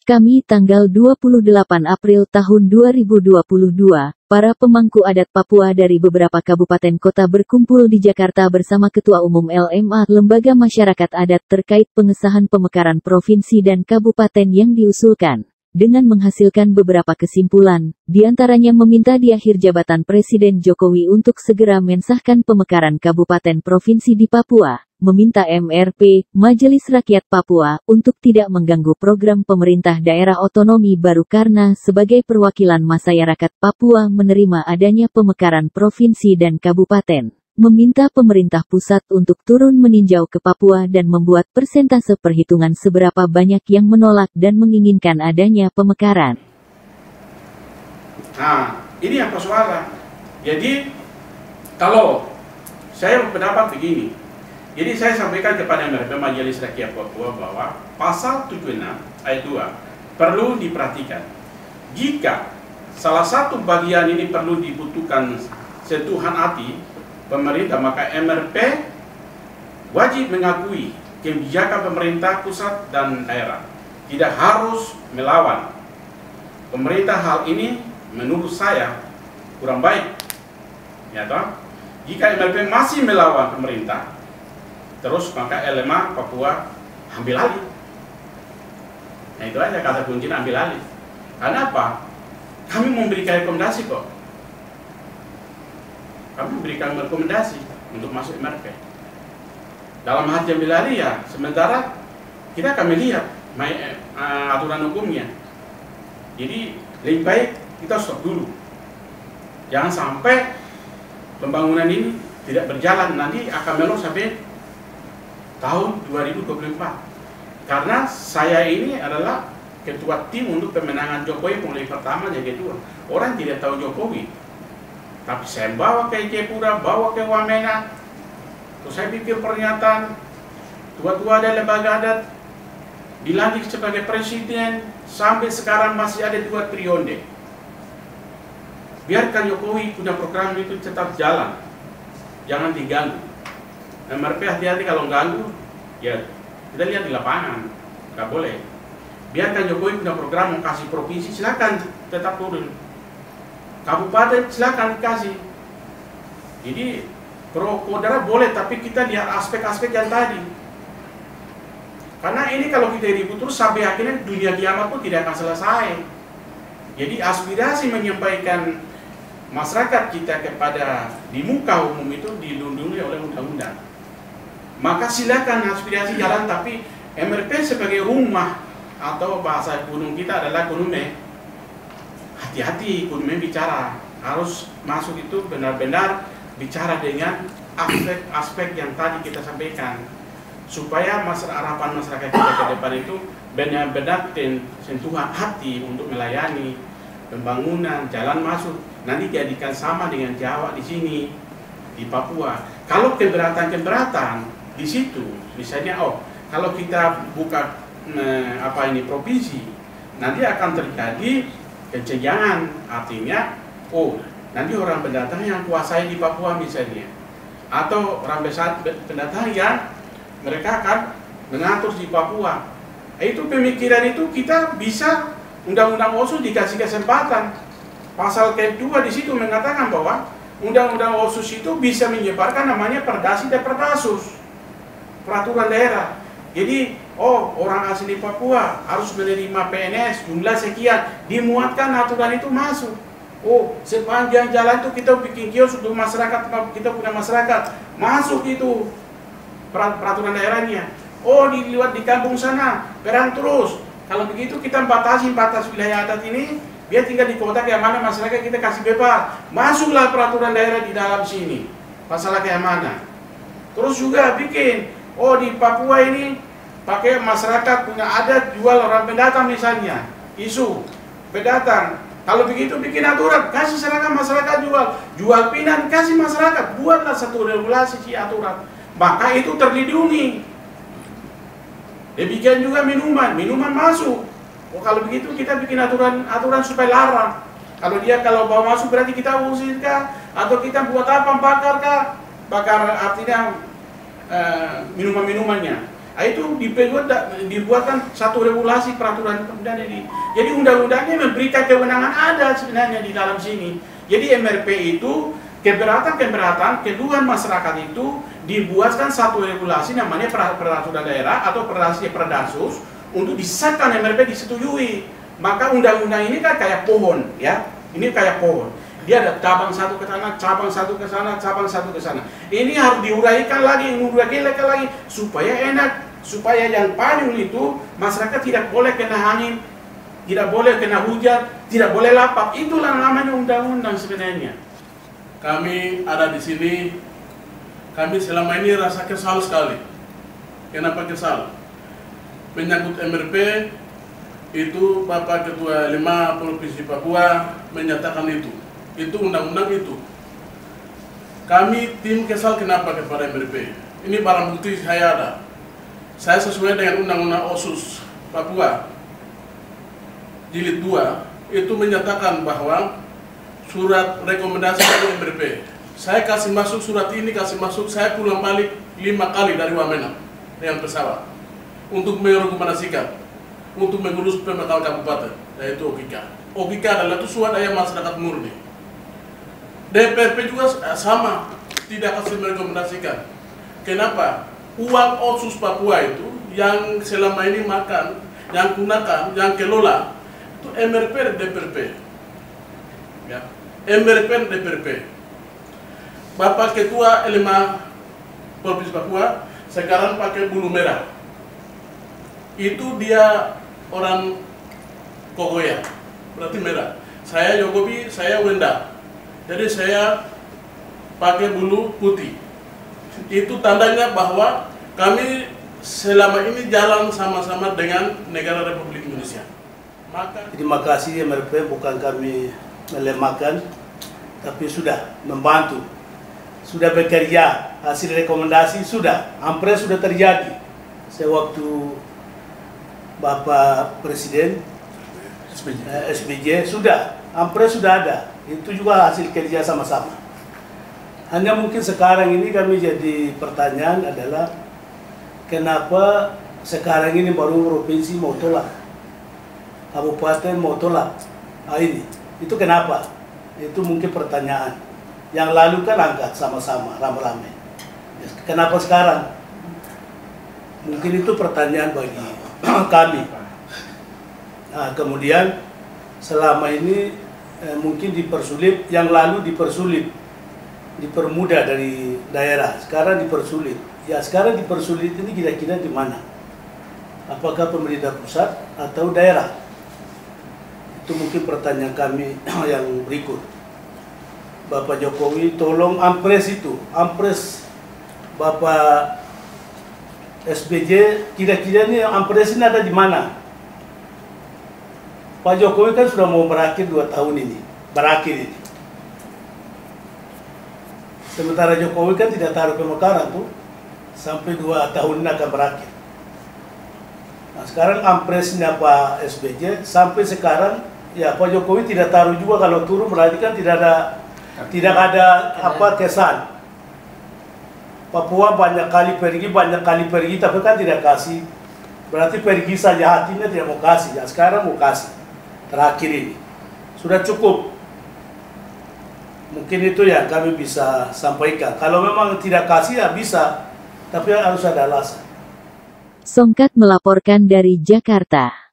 Kami tanggal 28 April tahun 2022, para pemangku adat Papua dari beberapa kabupaten kota berkumpul di Jakarta bersama Ketua Umum LMA Lembaga Masyarakat Adat terkait pengesahan pemekaran provinsi dan kabupaten yang diusulkan. Dengan menghasilkan beberapa kesimpulan, diantaranya meminta di akhir jabatan Presiden Jokowi untuk segera mensahkan pemekaran kabupaten provinsi di Papua, meminta MRP, Majelis Rakyat Papua, untuk tidak mengganggu program pemerintah daerah otonomi baru karena sebagai perwakilan masyarakat Papua menerima adanya pemekaran provinsi dan kabupaten. Meminta pemerintah pusat untuk turun meninjau ke Papua dan membuat persentase perhitungan seberapa banyak yang menolak dan menginginkan adanya pemekaran. Nah, ini yang persoalan. Jadi, kalau saya berpendapat begini, jadi saya sampaikan kepada MRP Majelis Rakyat Papua bahwa pasal 76 ayat 2 perlu diperhatikan. Jika salah satu bagian ini perlu dibutuhkan sentuhan hati pemerintah, maka MRP wajib mengakui kebijakan pemerintah pusat dan daerah, tidak harus melawan pemerintah. Hal ini menurut saya kurang baik, ya toh? Jika MRP masih melawan pemerintah terus, maka LMA Papua ambil alih. Nah, itu aja kata kuncinya, ambil alih. Karena apa? Kami memberikan rekomendasi kok. Kami memberikan rekomendasi untuk masuk MRP. Dalam hal ambil alih ya, sementara kita akan melihat aturan hukumnya. Jadi lebih baik kita stop dulu. Jangan sampai pembangunan ini tidak berjalan, nanti akan melok sampai tahun 2024. Karena saya ini adalah ketua tim untuk pemenangan Jokowi mulai pertama dan kedua. Orang tidak tahu Jokowi, tapi saya bawa ke Jayapura, bawa ke Wamena, terus saya bikin pernyataan, tua-tua ada lembaga adat, dilantik sebagai presiden, sampai sekarang masih ada 2 periode. Biarkan Jokowi punya program itu tetap jalan, jangan diganggu. MRP hati-hati kalau ganggu, ya kita lihat di lapangan, nggak boleh. Biarkan Jokowi punya program mau kasih provinsi, silakan tetap turun. Kabupaten silakan dikasih. Jadi pro kontra boleh, tapi kita lihat aspek-aspek yang tadi. Karena ini kalau kita ribut terus sampai akhirnya dunia kiamat pun tidak akan selesai. Jadi aspirasi menyampaikan masyarakat kita kepada di muka umum itu dilindungi oleh undang-undang. Maka silakan aspirasi jalan, tapi MRP sebagai rumah atau bahasa gunung kita adalah kunume. Hati-hati kunume bicara, harus masuk itu benar-benar bicara dengan aspek-aspek yang tadi kita sampaikan, supaya harapan masyarakat kita ke depan itu benar-benar sentuhan hati untuk melayani pembangunan jalan masuk. Nanti jadikan sama dengan Jawa di sini, di Papua. Kalau keberatan di situ, misalnya kalau kita buka provinsi, nanti akan terjadi kencenjangan, artinya nanti orang pendatang yang kuasai di Papua misalnya, atau orang pendatang yang mereka akan mengatur di Papua. Itu pemikiran itu kita bisa undang-undang OSUS dikasih kesempatan. Pasal kedua di situ mengatakan bahwa undang-undang OSUS itu bisa menyebarkan namanya Perdasi dan Perdasus, peraturan daerah. Jadi orang asli Papua harus menerima PNS jumlah sekian, dimuatkan aturan itu masuk. Sepanjang jalan itu kita bikin kios untuk masyarakat, kita punya masyarakat, masuk itu peraturan daerahnya. Di kampung sana perang terus. Kalau begitu kita batasi wilayah adat ini, dia tinggal di kota kayak mana, masyarakat kita kasih bebas, masuklah peraturan daerah di dalam sini, masalah kayak mana. Terus juga bikin di Papua ini pakai masyarakat punya adat jual orang pendatang misalnya, isu pendatang. Kalau begitu bikin aturan, kasih seragam masyarakat jual pinang, kasih masyarakat, buatlah satu regulasi si aturan, maka itu terlindungi. Demikian juga minuman masuk. Kalau begitu kita bikin aturan supaya larang. Kalau bawa masuk berarti kita usir kah? Atau kita buat apa, bakar kah? Bakar artinya minuman-minumannya. Itu dibuatkan satu regulasi peraturan kemudian jadi undang-undangnya memberikan kewenangan ada sebenarnya di dalam sini. Jadi MRP itu keberatan keluhan masyarakat itu dibuatkan satu regulasi namanya peraturan daerah atau Perdasus untuk disahkan MRP disetujui. Maka undang-undang ini kan kayak pohon ya. Ini kayak pohon. Dia ada cabang satu ke sana, cabang satu ke sana, cabang satu ke sana. Ini harus diuraikan lagi supaya enak, supaya yang payung itu masyarakat tidak boleh kena angin, tidak boleh kena hujan, tidak boleh lapar. Itulah namanya undang-undang sebenarnya. Kami ada di sini, kami selama ini rasa kesal sekali. Kenapa kesal? Menyangkut MRP, itu Bapak Ketua 5 Provinsi Papua menyatakan itu undang-undang itu. Kami tim kesal kenapa kepada MRP? Ini barang bukti saya ada. Saya sesuai dengan undang-undang OSUS Papua Jilid 2 itu menyatakan bahwa surat rekomendasi dari MRP. Saya kasih masuk surat ini, saya pulang balik 5 kali dari Wamena dengan pesawat untuk merekomendasikan, untuk mengurus pemekal kabupaten, yaitu OKIK. OKIK adalah itu swadaya masyarakat murni. DPRP juga sama, tidak kasih merekomendasikan. Kenapa? Uang OSUS Papua itu yang selama ini makan, yang gunakan, yang kelola itu MRP dan DPRP. Ya. MRP dan DPRP. Bapak Ketua 5 Provinsi Papua sekarang pakai bulu merah. Itu dia orang Kogoya, berarti merah. Saya Jokowi, saya Wenda. Jadi saya pakai bulu putih. Itu tandanya bahwa kami selama ini jalan sama-sama dengan negara Republik Indonesia. Terima kasih MRP, bukan kami melemahkan, tapi sudah membantu, sudah bekerja, hasil rekomendasi sudah, Ampres sudah terjadi. Sewaktu Bapak Presiden SBJ sudah, Ampres sudah ada, itu juga hasil kerja sama-sama. Hanya mungkin sekarang ini kami jadi pertanyaan adalah kenapa sekarang ini baru provinsi mau tolak, kabupaten mau tolak. Nah ini, itu kenapa? Itu mungkin pertanyaan. Yang lalu kan angkat sama-sama, rame-rame. Kenapa sekarang? Mungkin itu pertanyaan bagi kami. Nah, kemudian selama ini mungkin dipersulit, yang lalu dipersulit, dipermudah dari daerah, sekarang dipersulit. Ya sekarang dipersulit ini kira-kira di mana? Apakah pemerintah pusat atau daerah? Itu mungkin pertanyaan kami yang berikut. Bapak Jokowi tolong Ampres itu, Ampres Bapak SBJ, kira-kira ini Ampres ini ada di mana? Pak Jokowi kan sudah mau berakhir 2 tahun ini, berakhir ini. Sementara Jokowi kan tidak taruh pemekaran tuh, sampai 2 tahun ini akan berakhir. Nah sekarang Ampresnya Pak SBJ sampai sekarang, ya Pak Jokowi tidak taruh juga, kalau turun berarti kan tidak ada apa kesan. Papua banyak kali pergi, tapi kan tidak kasih. Berarti pergi saja, hatinya tidak mau kasih. Ya sekarang mau kasih. Terakhir ini sudah cukup. Mungkin itu yang kami bisa sampaikan. Kalau memang tidak kasih ya bisa, tapi harus ada alasan. Songkat melaporkan dari Jakarta.